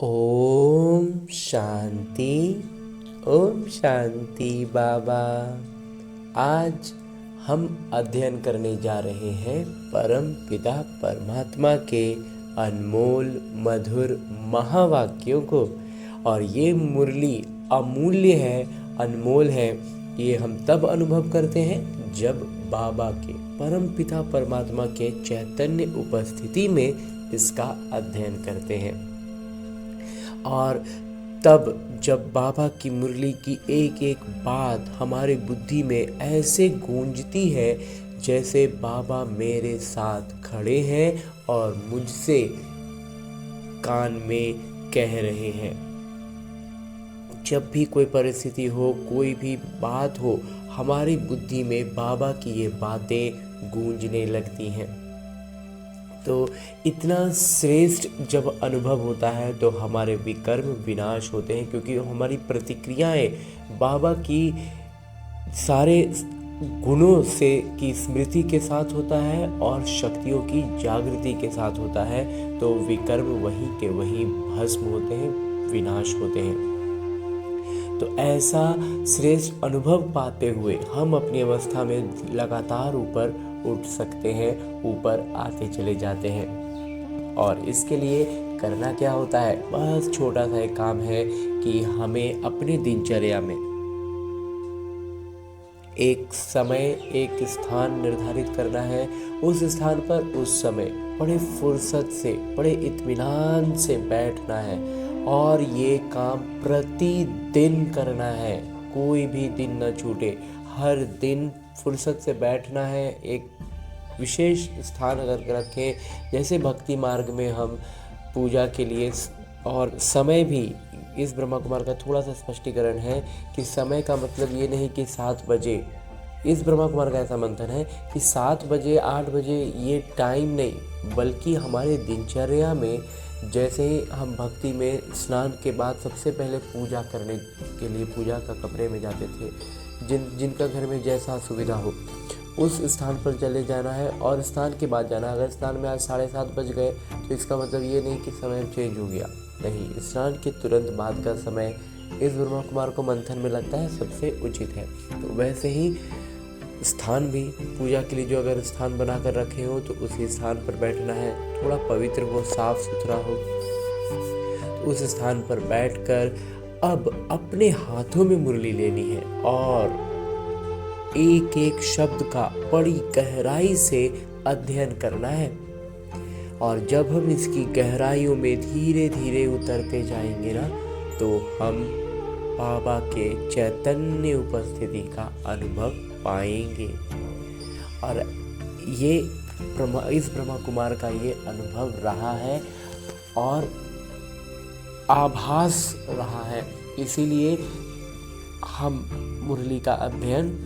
ओम शांति। ओम शांति बाबा। आज हम अध्ययन करने जा रहे हैं परम पिता परमात्मा के अनमोल मधुर महावाक्यों को। और ये मुरली अमूल्य है, अनमोल है। ये हम तब अनुभव करते हैं जब बाबा के परम पिता परमात्मा के चैतन्य उपस्थिति में इसका अध्ययन करते हैं। और तब जब बाबा की मुरली की एक एक बात हमारे बुद्धि में ऐसे गूंजती है जैसे बाबा मेरे साथ खड़े हैं और मुझसे कान में कह रहे हैं। जब भी कोई परिस्थिति हो, कोई भी बात हो, हमारी बुद्धि में बाबा की ये बातें गूंजने लगती हैं। तो इतना श्रेष्ठ जब अनुभव होता है तो हमारे विकर्म विनाश होते हैं, क्योंकि हमारी प्रतिक्रियाएं बाबा की सारे गुणों से की स्मृति के साथ होता है और शक्तियों की जागृति के साथ होता है। तो विकर्म वहीं के वहीं भस्म होते हैं, विनाश होते हैं। तो ऐसा श्रेष्ठ अनुभव पाते हुए हम अपनी अवस्था में लगातार ऊपर उठ सकते हैं, ऊपर आते चले जाते हैं। और इसके लिए करना क्या होता है? बस छोटा सा एक काम है कि हमें अपने दिनचर्या में एक समय, एक स्थान निर्धारित करना है। उस स्थान पर उस समय बड़े फुर्सत से, बड़े इत्मीनान से बैठना है और ये काम प्रतिदिन करना है। कोई भी दिन न छूटे, हर दिन फुर्सत से बैठना है। एक विशेष स्थान अगर रखें, जैसे भक्ति मार्ग में हम पूजा के लिए, और समय भी इस ब्रह्मा कुमार का थोड़ा सा स्पष्टीकरण है कि समय का मतलब ये नहीं कि 7 बजे। इस ब्रह्मा कुमार का ऐसा मंथन है कि 7 बजे 8 बजे ये टाइम नहीं, बल्कि हमारे दिनचर्या में जैसे ही हम भक्ति में स्नान के बाद सबसे पहले पूजा करने के लिए पूजा का कमरे में जाते थे, जिनका घर में जैसा सुविधा हो उस स्थान पर चले जाना है और स्नान के बाद जाना। अगर स्नान में आज 7:30 बज गए तो इसका मतलब ये नहीं कि समय चेंज हो गया, नहीं, स्नान के तुरंत बाद का समय इस ब्रह्मा कुमार को मंथन में लगता है सबसे उचित है। तो वैसे ही स्थान भी पूजा के लिए जो अगर स्थान बनाकर रखे हो तो उसी स्थान पर बैठना है। थोड़ा पवित्र हो, साफ सुथरा हो, तो उस स्थान पर बैठकर अब अपने हाथों में मुरली लेनी है और एक एक शब्द का बड़ी गहराई से अध्ययन करना है। और जब हम इसकी गहराइयों में धीरे धीरे उतरते जाएंगे ना, तो हम बाबा के चैतन्य उपस्थिति का अनुभव पाएंगे। और ये इस ब्रह्मा कुमार का ये अनुभव रहा है और आभास रहा है। इसीलिए हम मुरली का अध्ययन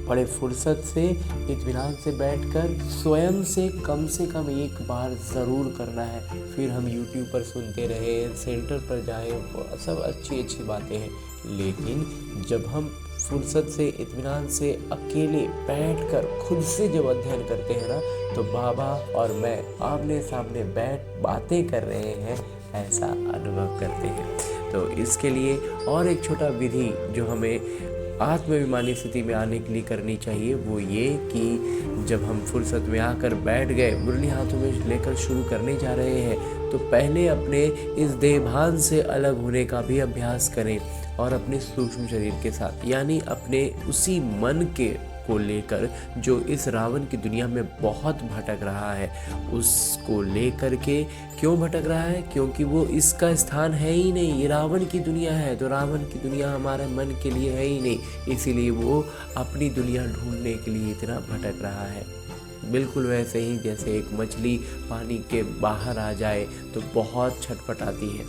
बड़े फुर्सत से, इत्मीनान से बैठकर स्वयं से कम एक बार ज़रूर करना है। फिर हम YouTube पर सुनते रहे, सेंटर पर जाएं, वो सब अच्छी बातें हैं, लेकिन जब हम फुर्सत से, इत्मीनान से अकेले बैठकर खुद से जब अध्ययन करते हैं ना, तो बाबा और मैं आमने सामने बैठ बातें कर रहे हैं, ऐसा अनुभव करते हैं। तो इसके लिए और एक छोटा विधि जो हमें आत्माभिमानी स्थिति में आने के लिए करनी चाहिए, वो ये कि जब हम फुर्सत में आकर बैठ गए, मुरली हाथों में लेकर शुरू करने जा रहे हैं, तो पहले अपने इस देहभान से अलग होने का भी अभ्यास करें और अपने सूक्ष्म शरीर के साथ, यानी अपने उसी मन के को लेकर जो इस रावण की दुनिया में बहुत भटक रहा है, उसको लेकर के। क्यों भटक रहा है? क्योंकि वो इसका स्थान है ही नहीं, ये रावण की दुनिया है, तो रावण की दुनिया हमारे मन के लिए है ही नहीं, इसीलिए वो अपनी दुनिया ढूंढने के लिए इतना भटक रहा है। बिल्कुल वैसे ही जैसे एक मछली पानी के बाहर आ जाए तो बहुत छटपटाती है,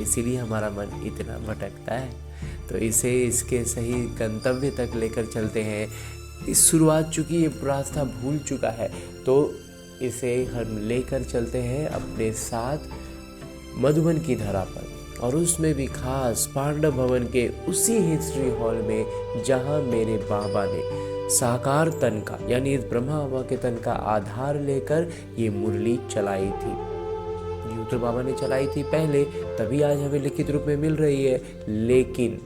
इसीलिए हमारा मन इतना भटकता है। तो इसे इसके सही गंतव्य तक लेकर चलते हैं। इस शुरुआत, चूँकि ये रास्ता भूल चुका है, तो इसे हम लेकर चलते हैं अपने साथ मधुबन की धरा पर, और उसमें भी खास पांडव भवन के उसी हिस्ट्री हॉल में जहाँ मेरे बाबा ने साकार तन का, यानी इस ब्रह्मा बाबा के तन का आधार लेकर ये मुरली चलाई थी। यूँ डॉक्टर बाबा ने चलाई थी पहले, तभी आज हमें लिखित रूप में मिल रही है। लेकिन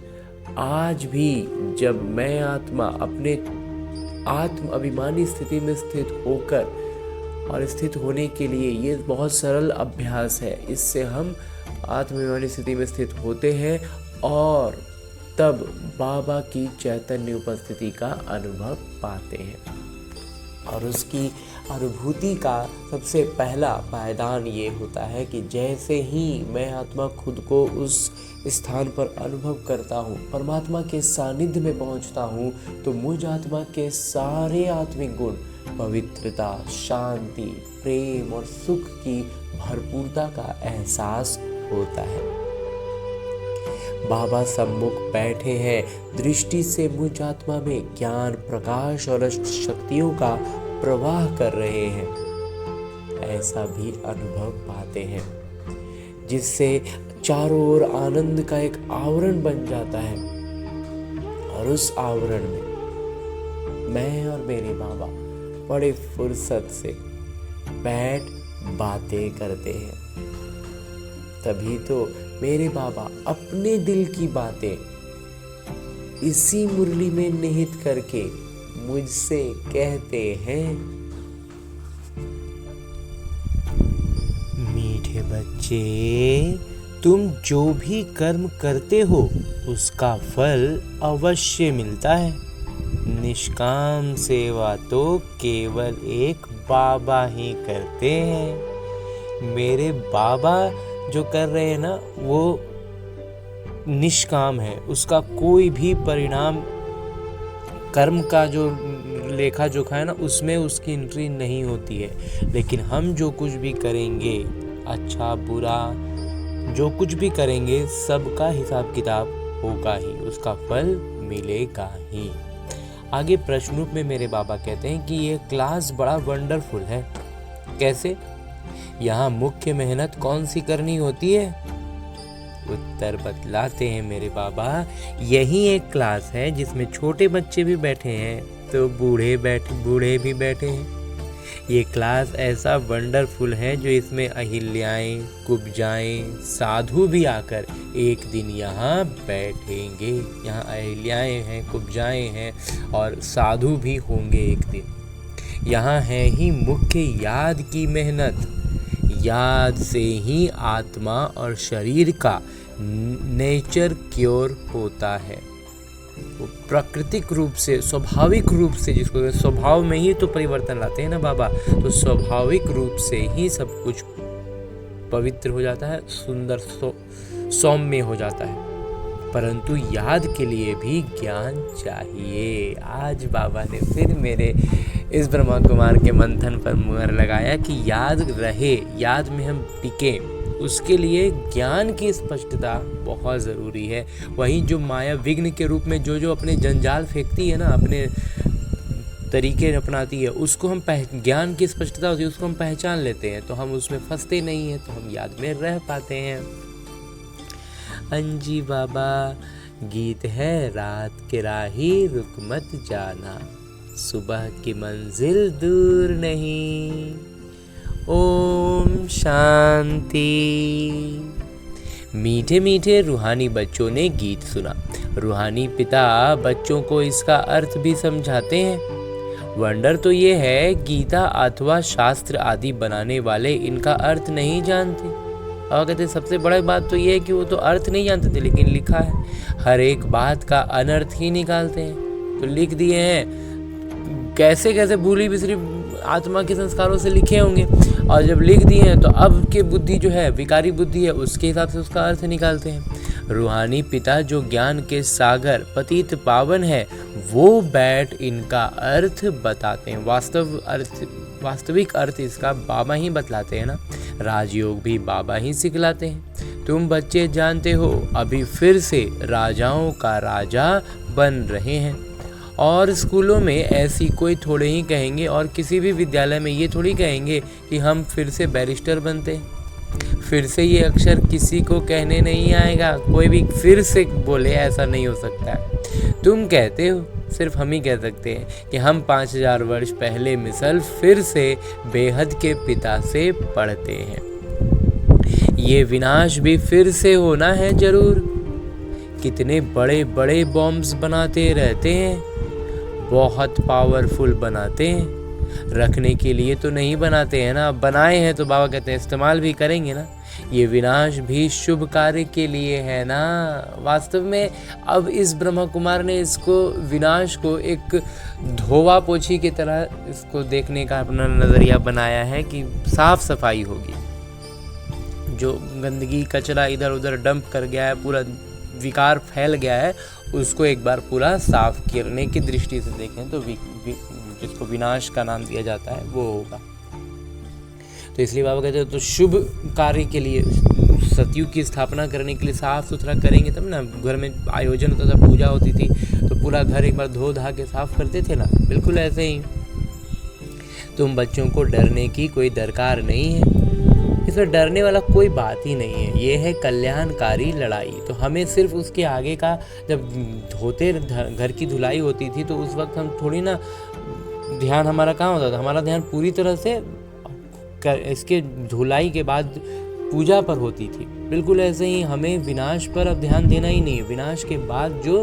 आज भी जब मैं आत्मा अपने आत्म अभिमानी स्थिति में स्थित होकर और स्थित होने के लिए, ये बहुत सरल अभ्यास है, इससे हम आत्माभिमानी स्थिति में स्थित होते हैं और तब बाबा की चैतन्य उपस्थिति का अनुभव पाते हैं। और उसकी अनुभूति का सबसे पहला पायदान ये होता है कि जैसे ही मैं आत्मा खुद को उस स्थान पर अनुभव करता हूँ, परमात्मा के सानिध्य में पहुँचता हूँ, तो मुझ आत्मा के सारे आत्मिक गुण, पवित्रता, शांति, प्रेम और सुख की भरपूरता का एहसास होता है। बाबा सम्मुख बैठे हैं, दृष्टि से मुझ आत्मा में ज्ञान, प्रकाश और अष्ट शक्तियों का प्रवाह कर रहे हैं, ऐसा भी अनुभव पाते हैं, जिससे चारों ओर आनंद का एक आवरण बन जाता है। और उस आवरण में मैं और मेरे बाबा बड़े फुर्सत से बैठ बातें करते हैं। तभी तो मेरे बाबा अपने दिल की बातें इसी मुरली में निहित करके मुझसे कहते हैं, मीठे बच्चे, तुम जो भी कर्म करते हो उसका फल अवश्य मिलता है। निष्काम सेवा तो केवल एक बाबा ही करते हैं। मेरे बाबा जो कर रहे हैं ना, वो निष्काम है, उसका कोई भी परिणाम, कर्म का जो लेखा जोखा है ना, उसमें उसकी एंट्री नहीं होती है। लेकिन हम जो कुछ भी करेंगे, अच्छा बुरा जो कुछ भी करेंगे, सबका हिसाब किताब होगा ही, उसका फल मिलेगा ही। आगे प्रश्न रूप में मेरे बाबा कहते हैं कि ये क्लास बड़ा वंडरफुल है। कैसे? यहाँ मुख्य मेहनत कौन सी करनी होती है? उत्तर बतलाते हैं मेरे बाबा, यही एक क्लास है जिसमें छोटे बच्चे भी बैठे हैं तो बूढ़े भी बैठे हैं। ये क्लास ऐसा वंडरफुल है जो इसमें अहिल्याएं, कुब्जाएं, साधु भी आकर एक दिन यहाँ बैठेंगे। यहाँ अहिल्याएं हैं, कुब्जाएं हैं और साधु भी होंगे एक दिन। यहाँ है ही मुख्य याद की मेहनत। याद से ही आत्मा और शरीर का नेचर क्योर होता है। वो प्राकृतिक रूप से, स्वाभाविक रूप से, जिसको स्वभाव में ही तो परिवर्तन लाते हैं ना बाबा, तो स्वाभाविक रूप से ही सब कुछ पवित्र हो जाता है, सुंदर सौम्य हो जाता है। परंतु याद के लिए भी ज्ञान चाहिए। आज बाबा ने फिर मेरे इस ब्रह्मा कुमार के मंथन पर मुहर लगाया कि याद रहे, याद में हम टिके, उसके लिए ज्ञान की स्पष्टता बहुत ज़रूरी है। वहीं जो माया विघ्न के रूप में जो अपने जंजाल फेंकती है ना, अपने तरीके अपनाती है, उसको हम ज्ञान की स्पष्टता होती है, उसको हम पहचान लेते हैं, तो हम उसमें फंसते नहीं हैं, तो हम याद में रह पाते हैं। अंजी बाबा, गीत है रात के राही रुक मत जाना, सुबह की मंजिल दूर नहीं। ओम शांति। मीठे मीठे रूहानी बच्चों ने गीत सुना। रूहानी पिता बच्चों को इसका अर्थ भी समझाते हैं। वंडर तो ये है, गीता अथवा शास्त्र आदि बनाने वाले इनका अर्थ नहीं जानते। और कहते सबसे बड़ा बात तो ये है कि वो तो अर्थ नहीं जानते थे, लेकिन लिखा है, हर एक बात का अनर्थ ही निकालते हैं। तो लिख दिए हैं, कैसे कैसे भूली बिसरी आत्मा के संस्कारों से लिखे होंगे, और जब लिख दिए हैं तो अब की बुद्धि जो है, विकारी बुद्धि है, उसके हिसाब से उसका अर्थ निकालते हैं। रूहानी पिता जो ज्ञान के सागर पतित पावन है, वो बैठ इनका अर्थ बताते हैं। वास्तविक अर्थ इसका बाबा ही बतलाते हैं ना। राजयोग भी बाबा ही सिखलाते हैं। तुम बच्चे जानते हो, अभी फिर से राजाओं का राजा बन रहे हैं। और स्कूलों में ऐसी कोई थोड़े ही कहेंगे, और किसी भी विद्यालय में ये थोड़ी कहेंगे कि हम फिर से बैरिस्टर बनते हैं। फिर से ये अक्षर किसी को कहने नहीं आएगा, कोई भी फिर से बोले, ऐसा नहीं हो सकता है। तुम कहते हो, सिर्फ हम ही कह सकते हैं कि हम 5000 वर्ष पहले मिसल फिर से बेहद के पिता से पढ़ते हैं। ये विनाश भी फिर से होना है जरूर। कितने बड़े बड़े बॉम्ब्स बनाते रहते हैं, बहुत पावरफुल बनाते हैं। रखने के लिए तो नहीं बनाते हैं ना, बनाए हैं तो बाबा कहते हैं इस्तेमाल भी करेंगे ना। ये विनाश भी शुभ कार्य के लिए है ना। वास्तव में अब इस ब्रह्मा कुमार ने इसको विनाश को एक धोवा पोछी की तरह इसको देखने का अपना नज़रिया बनाया है कि साफ सफाई होगी। जो गंदगी कचरा इधर उधर डंप कर गया है, पूरा विकार फैल गया है, उसको एक बार पूरा साफ करने की दृष्टि से देखें तो जिसको विनाश का नाम दिया जाता है वो होगा। तो इसलिए बाबा कहते हैं तो शुभ कार्य के लिए, सतयुग की स्थापना करने के लिए साफ सुथरा करेंगे तब ना। घर में आयोजन होता था, पूजा होती थी तो पूरा घर एक बार धो धा के साफ करते थे ना। बिल्कुल ऐसे ही तुम बच्चों को डरने की कोई दरकार नहीं है। इसमें डरने वाला कोई बात ही नहीं है। ये है कल्याणकारी लड़ाई। तो हमें सिर्फ उसके आगे का, जब धोते घर की धुलाई होती थी तो उस वक्त हम थोड़ी ना ध्यान हमारा कहाँ होता था, हमारा ध्यान पूरी तरह से इसके धुलाई के बाद पूजा पर होती थी। बिल्कुल ऐसे ही हमें विनाश पर अब ध्यान देना ही नहीं है। विनाश के बाद जो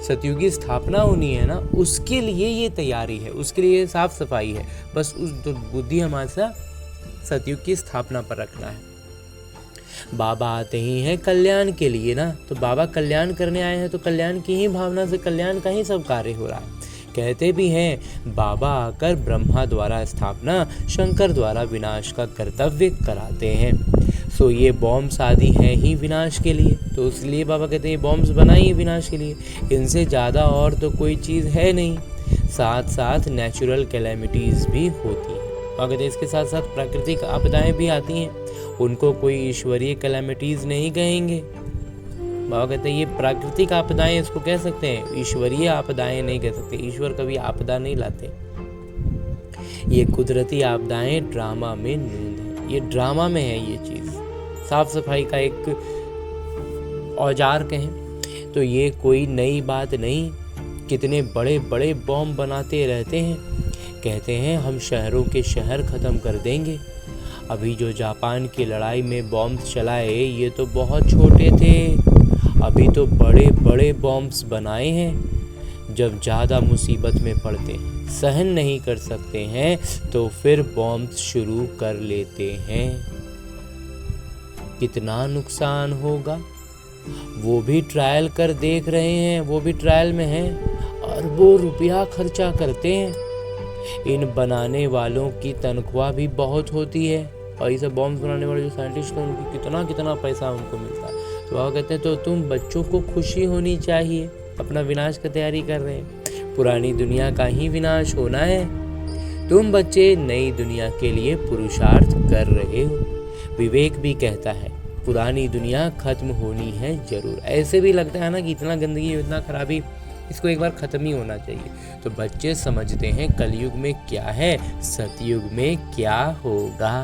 सतयुगी स्थापना होनी है ना, उसके लिए ये तैयारी है, उसके लिए साफ सफाई है। बस उस बुद्धि हमारा सतयुग की स्थापना पर रखना है। बाबा आते ही हैं कल्याण के लिए ना, तो बाबा कल्याण करने आए हैं तो कल्याण की ही भावना से कल्याण का ही सब कार्य हो रहा है। कहते भी हैं बाबा आकर ब्रह्मा द्वारा स्थापना, शंकर द्वारा विनाश का कर्तव्य कराते हैं। सो ये बॉम्ब्स आदि हैं ही विनाश के लिए, तो इसलिए बाबा कहते हैं बॉम्ब्स बनाइए विनाश के लिए। इनसे ज़्यादा और तो कोई चीज़ है नहीं। साथ साथ नेचुरल कैलेमिटीज़ भी होती हैं। बाबा कहते हैं इसके साथ साथ प्राकृतिक आपदाएं भी आती हैं, उनको कोई ईश्वरीय कैलेमिटीज़ नहीं कहेंगे। बाबा कहते हैं ये प्राकृतिक आपदाएं इसको कह सकते हैं, ईश्वरीय आपदाएं नहीं कह सकते। ईश्वर कभी आपदा नहीं लाते। ये कुदरती आपदाएं ड्रामा में नूंद है, ये ड्रामा में है ये चीज़। साफ सफाई का एक औजार कहें तो ये कोई नई बात नहीं। कितने बड़े बड़े बॉम्ब बनाते रहते हैं, कहते हैं हम शहरों के शहर ख़त्म कर देंगे। अभी जो जापान की लड़ाई में बॉम्ब चलाए ये तो बहुत छोटे थे, अभी तो बड़े बड़े बॉम्ब्स बनाए हैं। जब ज़्यादा मुसीबत में पड़ते हैं, सहन नहीं कर सकते हैं, तो फिर बॉम्ब शुरू कर लेते हैं। कितना नुकसान होगा वो भी ट्रायल कर देख रहे हैं, वो भी ट्रायल में हैं। अरबों रुपया खर्चा करते हैं। इन बनाने वालों की तनख्वाह भी बहुत होती है, और ये सब बॉम्ब बनाने वाले जो साइंटिस्ट हैं उनको कितना कितना पैसा उनको मिलता है। तो वह कहते हैं तो तुम बच्चों को खुशी होनी चाहिए, अपना विनाश की तैयारी कर रहे हैं। पुरानी दुनिया का ही विनाश होना है। तुम बच्चे नई दुनिया के लिए पुरुषार्थ कर रहे हो। विवेक भी कहता है पुरानी दुनिया खत्म होनी है जरूर। ऐसे भी लगता है ना कि इतना गंदगी, इतना खराबी, इसको एक बार ख़त्म ही होना चाहिए। तो बच्चे समझते हैं कलयुग में क्या है, सतयुग में क्या होगा।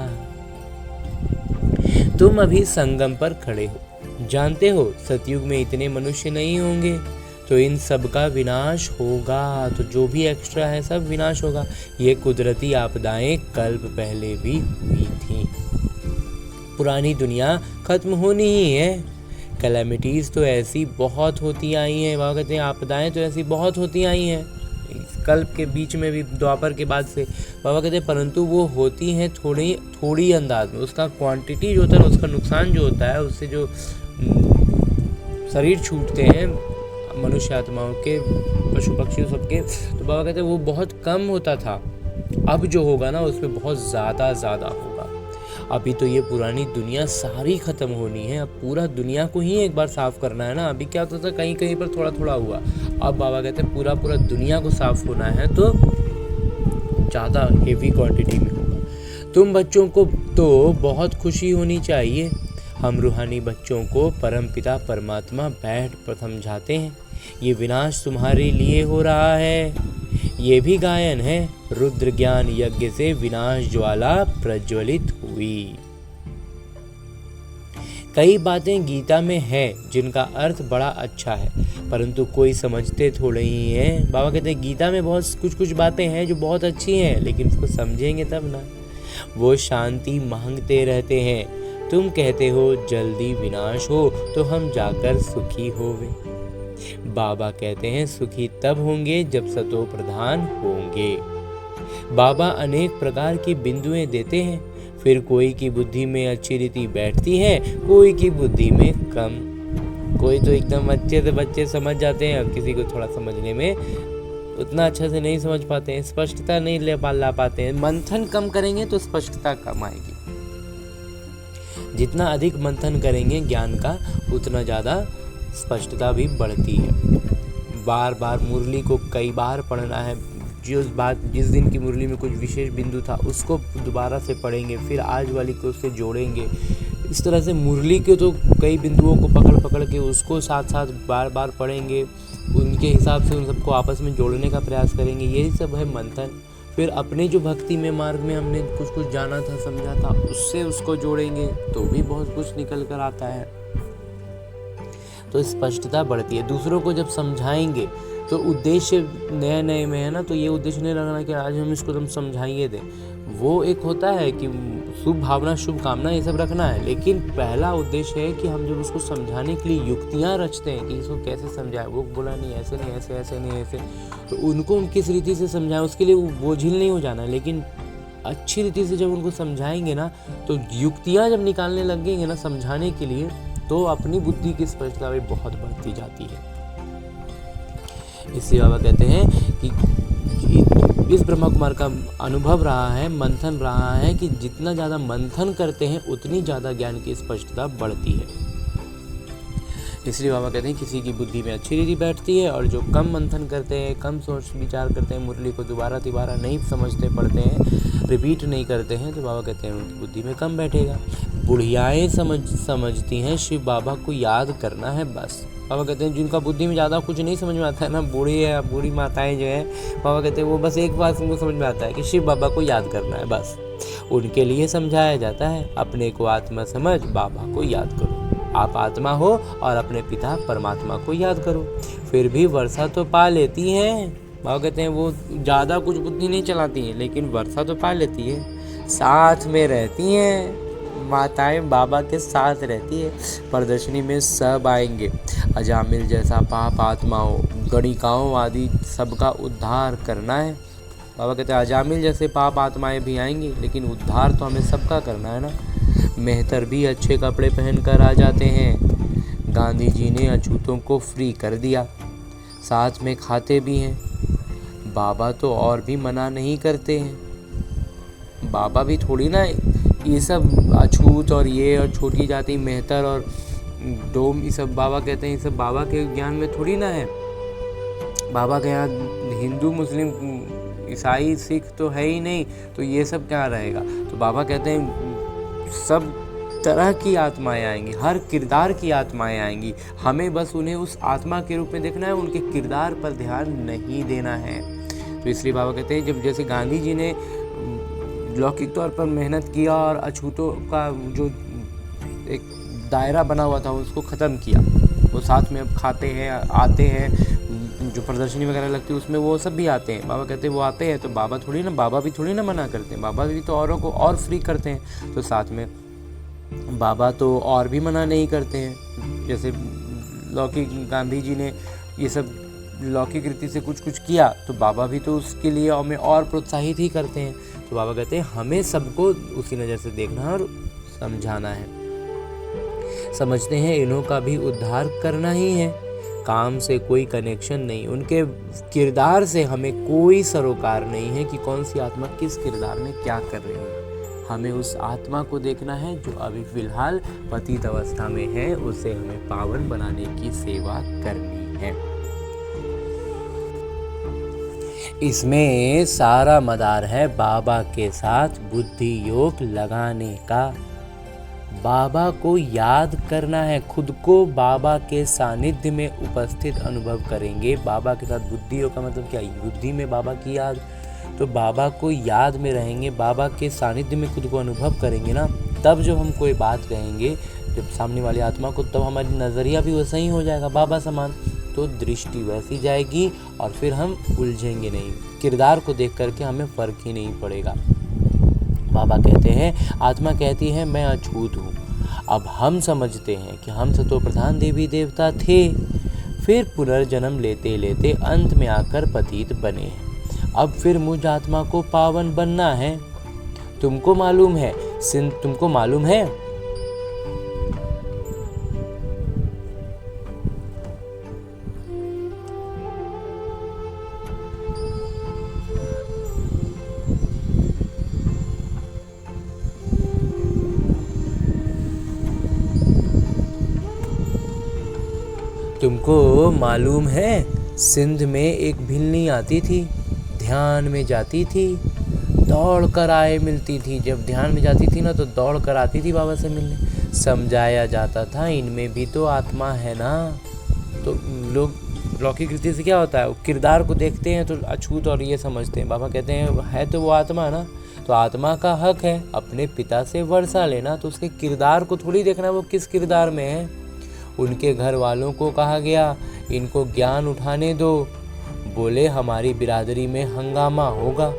तुम अभी संगम पर खड़े हो, जानते हो सतयुग में इतने मनुष्य नहीं होंगे, तो इन सब का विनाश होगा। तो जो भी एक्स्ट्रा है सब विनाश होगा। ये कुदरती आपदाएं कल्प पहले भी हुई थी। पुरानी दुनिया खत्म होनी ही है। कैलेमिटीज़ तो ऐसी बहुत होती आई हैं, बाबा कहते हैं आपदाएं तो ऐसी बहुत होती आई हैं कल्प के बीच में भी, द्वापर के बाद से। बाबा कहते हैं परंतु वो होती हैं थोड़ी अंदाज में। उसका क्वांटिटी जो होता है, उसका नुकसान जो होता है, उससे जो शरीर छूटते हैं मनुष्य आत्माओं के, पशु पक्षियों सबके, तो बाबा कहते हैं वो बहुत कम होता था। अब जो होगा ना उसमें बहुत ज़्यादा होगा। अभी तो ये पुरानी दुनिया सारी ख़त्म होनी है। अब पूरा दुनिया को ही एक बार साफ़ करना है ना। अभी क्या होता था कहीं कहीं पर थोड़ा थोड़ा हुआ, अब बाबा कहते हैं पूरा दुनिया को साफ़ होना है, तो ज़्यादा हेवी क्वांटिटी में होगा। तुम बच्चों को तो बहुत खुशी होनी चाहिए। हम रूहानी बच्चों को परमपिता परमात्मा बैठ पर समझाते हैं, ये विनाश तुम्हारे लिए हो रहा है। ये भी गायन है, रुद्र ज्ञान यज्ञ से विनाश ज्वाला प्रज्वलित हुई। कई बातें गीता में हैं जिनका अर्थ बड़ा अच्छा है, परंतु कोई समझते थोड़े ही हैं। बाबा कहते हैं गीता में बहुत कुछ बातें हैं जो बहुत अच्छी हैं, लेकिन उसको समझेंगे तब ना। वो शांति मांगते रहते हैं, तुम कहते हो जल्दी विनाश हो तो हम जाकर सुखी होवे। बाबा कहते हैं सुखी तब होंगे जब सतो प्रधान होंगे। बाबा अनेक प्रकार की बिंदुएं देते हैं, फिर कोई की बुद्धि में अच्छी रीति बैठती है, कोई की बुद्धि में कम। कोई तो एकदम अच्छे से बच्चे समझ जाते हैं और किसी को थोड़ा समझने में उतना अच्छा से नहीं समझ पाते हैं, स्पष्टता नहीं ला पाते हैं। मंथन कम करेंगे तो स्पष्टता कम आएगी। जितना अधिक मंथन करेंगे ज्ञान का, उतना ज़्यादा स्पष्टता भी बढ़ती है। बार बार मुरली को कई बार पढ़ना है। जिस दिन की मुरली में कुछ विशेष बिंदु था उसको दोबारा से पढ़ेंगे, फिर आज वाली को उससे जोड़ेंगे। इस तरह से मुरली के तो कई बिंदुओं को पकड़ पकड़ के उसको साथ साथ बार बार पढ़ेंगे, उनके हिसाब से उन सबको आपस में जोड़ने का प्रयास करेंगे। यही सब है मंथन। फिर अपने जो भक्ति में मार्ग में हमने कुछ कुछ जाना था, समझा था, उससे उसको जोड़ेंगे तो भी बहुत कुछ निकल कर आता है। तो स्पष्टता बढ़ती है। दूसरों को जब समझाएंगे तो उद्देश्य नए नए में है ना, तो ये उद्देश्य नहीं रखना कि आज हम इसको तुम समझाइए दें। वो एक होता है कि शुभ भावना शुभ कामना ये सब रखना है, लेकिन पहला उद्देश्य है कि हम जब उसको समझाने के लिए युक्तियाँ रचते हैं कि इसको कैसे समझाएं। वो बोला नहीं ऐसे नहीं, ऐसे ऐसे नहीं ऐसे, तो उनको हम किस रीति से समझाएं, उसके लिए वो बोझिल नहीं हो जाना। लेकिन अच्छी रीति से जब उनको समझाएंगे ना, तो युक्तियाँ जब निकालने लगेंगे ना समझाने के लिए, तो अपनी बुद्धि की स्पष्टता भी बहुत बढ़ती जाती है। इसलिए बाबा कहते हैं कि इस ब्रह्मा कुमार का अनुभव रहा है, मंथन रहा है कि जितना ज़्यादा मंथन करते हैं उतनी ज़्यादा ज्ञान की स्पष्टता बढ़ती है। इसलिए बाबा कहते हैं किसी की बुद्धि में अच्छी रीति बैठती है, और जो कम मंथन करते हैं, कम सोच विचार करते हैं, मुरली को दोबारा तिबारा नहीं समझते पढ़ते हैं, रिपीट नहीं करते हैं, तो बाबा कहते हैं उनकी बुद्धि में कम बैठेगा। बुढ़ियाएँ समझती हैं शिव बाबा को याद करना है बस। बाबा कहते हैं जिनका बुद्धि में ज़्यादा कुछ नहीं समझ में आता है ना, बूढ़ी है, बूढ़ी माताएं जो है, बाबा कहते हैं वो बस एक बात उनको समझ में आता है कि शिव बाबा को याद करना है बस। उनके लिए समझाया जाता है अपने को आत्मा समझ, बाबा को याद करो। आप आत्मा हो और अपने पिता परमात्मा को याद करो। फिर भी वर्षा तो पा लेती हैं। बाबा कहते हैं वो ज़्यादा कुछ बुद्धि नहीं चलाती हैं, लेकिन वर्षा तो पा लेती है, साथ में रहती हैं। माताएं बाबा के साथ रहती है। प्रदर्शनी में सब आएंगे, अजामिल जैसा पाप आत्माओं, गणिकाओं आदि सबका उद्धार करना है। बाबा कहते हैं अजामिल जैसे पाप आत्माएं भी आएंगी, लेकिन उद्धार तो हमें सबका करना है ना। मेहतर भी अच्छे कपड़े पहन कर आ जाते हैं। गांधी जी ने अछूतों को फ्री कर दिया, साथ में खाते भी हैं। बाबा तो और भी मना नहीं करते हैं। बाबा भी थोड़ी ना ये सब अछूत और ये और छोटी जाति मेहतर और डोम, ये सब बाबा कहते हैं ये सब बाबा के ज्ञान में थोड़ी ना है। बाबा के यहाँ हिंदू मुस्लिम ईसाई सिख तो है ही नहीं, तो ये सब क्या रहेगा। तो बाबा कहते हैं सब तरह की आत्माएं आएंगी, हर किरदार की आत्माएं आएंगी। हमें बस उन्हें उस आत्मा के रूप में देखना है, उनके किरदार पर ध्यान नहीं देना है। तो इसलिए बाबा कहते हैं जब जैसे गांधी जी ने लौकिक तौर पर मेहनत किया और अछूतों का जो एक दायरा बना हुआ था उसको ख़त्म किया, वो साथ में अब खाते हैं, आते हैं, जो प्रदर्शनी वगैरह लगती है उसमें वो सब भी आते हैं। बाबा कहते हैं वो आते हैं तो बाबा भी थोड़ी ना मना करते हैं। बाबा भी तो औरों को और फ्री करते हैं, तो साथ में बाबा तो और भी मना नहीं करते हैं। जैसे लौकिक गांधी जी ने ये सब लौकिक रीति से कुछ कुछ किया, तो बाबा भी तो उसके लिए हमें और प्रोत्साहित ही करते हैं। तो बाबा कहते हैं हमें सबको उसी नज़र से देखना है और समझाना है। समझते हैं इन्हों का भी उद्धार करना ही है, काम से कोई कनेक्शन नहीं, उनके किरदार से हमें कोई सरोकार नहीं है कि कौन सी आत्मा किस किरदार में क्या कर रही है। हमें उस आत्मा को देखना है जो अभी फिलहाल पतित अवस्था में है, उसे हमें पावन बनाने की सेवा करनी है। इसमें सारा मदार है बाबा के साथ बुद्धि योग लगाने का। बाबा को याद करना है, खुद को बाबा के सानिध्य में उपस्थित अनुभव करेंगे। बाबा के साथ बुद्धि योग का मतलब क्या है? बुद्धि में बाबा की याद, तो बाबा को याद में रहेंगे, बाबा के सानिध्य में खुद को अनुभव करेंगे ना, तब जब हम कोई बात कहेंगे जब सामने वाली आत्मा को, तब हमारी नज़रिया भी वैसा ही हो जाएगा बाबा समान, तो दृष्टि वैसी जाएगी और फिर हम उलझेंगे नहीं। किरदार को देख करके हमें फ़र्क ही नहीं पड़ेगा। बाबा कहते हैं आत्मा कहती है मैं अछूत हूँ, अब हम समझते हैं कि हम सतो प्रधान देवी देवता थे, फिर पुनर्जन्म लेते लेते अंत में आकर पतित बने हैं। अब फिर मुझ आत्मा को पावन बनना है। तुमको मालूम है तुमको मालूम है तुमको मालूम है सिंध में एक भिलनी आती थी, ध्यान में जाती थी, दौड़ कर आए मिलती थी। जब ध्यान में जाती थी ना तो दौड़ कर आती थी बाबा से मिलने। समझाया जाता था इनमें भी तो आत्मा है ना। तो लोग लौकिक रीति से क्या होता है, किरदार को देखते हैं तो अछूत और ये समझते हैं। बाबा कहते हैं है तो वो आत्मा ना, तो आत्मा का हक है अपने पिता से वर्षा लेना। तो उसके किरदार को थोड़ी देखना वो किस किरदार में है। उनके घर वालों को कहा गया इनको ज्ञान उठाने दो, बोले हमारी बिरादरी में हंगामा होगा।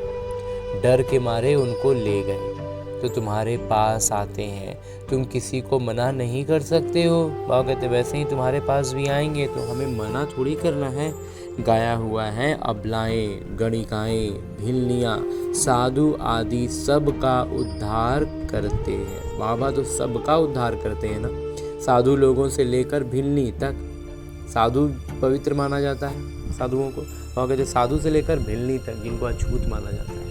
डर के मारे उनको ले गए। तो तुम्हारे पास आते हैं, तुम किसी को मना नहीं कर सकते हो। बाबा कहते वैसे ही तुम्हारे पास भी आएंगे तो हमें मना थोड़ी करना है। गाया हुआ है अबलाएं, गणिकाएं, भिलनियाँ, साधु आदि सबका उद्धार करते हैं। बाबा तो सबका उद्धार करते हैं ना, साधु लोगों से लेकर भिलनी तक। साधु पवित्र माना जाता है साधुओं को, बाबा कहते साधु से लेकर भिलनी तक जिनको अछूत माना जाता है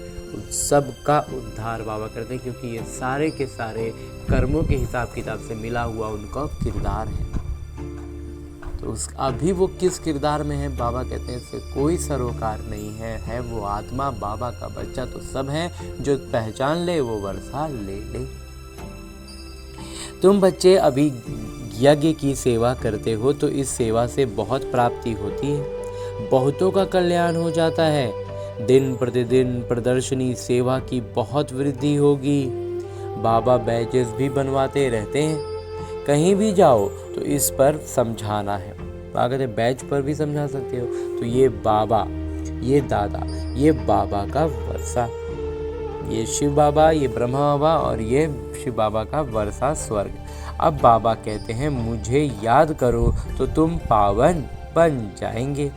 सबका उद्धार बाबा करते हैं, क्योंकि ये सारे के सारे कर्मों के हिसाब किताब से मिला हुआ उनका किरदार है। तो अभी वो किस किरदार में है बाबा कहते हैं इससे कोई सरोकार नहीं है वो आत्मा बाबा का बच्चा तो सब है। जो पहचान ले वो वर्षा ले ले। तुम बच्चे अभी यज्ञ की सेवा करते हो तो इस सेवा से बहुत प्राप्ति होती है, बहुतों का कल्याण हो जाता है। दिन प्रतिदिन प्रदर्शनी सेवा की बहुत वृद्धि होगी। बाबा बैचेस भी बनवाते रहते हैं। कहीं भी जाओ तो इस पर समझाना है। बाबा कहते बैच पर भी समझा सकते हो। तो ये बाबा, ये दादा, ये बाबा का वर्षा, ये शिव बाबा, ये ब्रह्मा बाबा और ये शिव बाबा का वर्षा स्वर्ग। अब बाबा कहते हैं मुझे याद करो तो तुम पावन बन जाएंगे।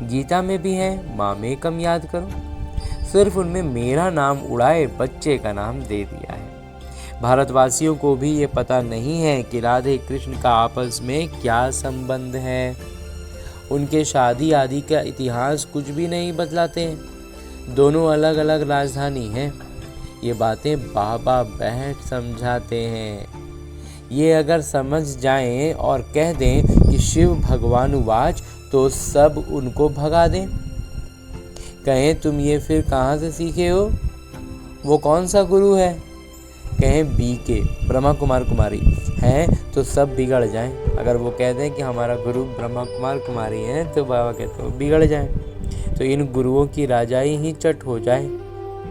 गीता में भी है मामेकम याद करो। सिर्फ उनमें मेरा नाम उड़ाए बच्चे का नाम दे दिया है। भारतवासियों को भी ये पता नहीं है कि राधे कृष्ण का आपस में क्या संबंध है। उनके शादी आदि का इतिहास कुछ भी नहीं बतलाते हैं। दोनों अलग अलग राजधानी हैं। ये बातें बाबा बैठ समझाते हैं। ये अगर समझ जाएं और कह दें कि शिव भगवानुवाच तो सब उनको भगा दें। कहें तुम ये फिर कहाँ से सीखे हो, वो कौन सा गुरु है। कहें BK ब्रह्मा कुमार कुमारी हैं तो सब बिगड़ जाएं। अगर वो कह दें कि हमारा गुरु ब्रह्मा कुमार कुमारी हैं तो बाबा कहते हो बिगड़ जाएं। तो इन गुरुओं की राजाई ही चट हो जाए।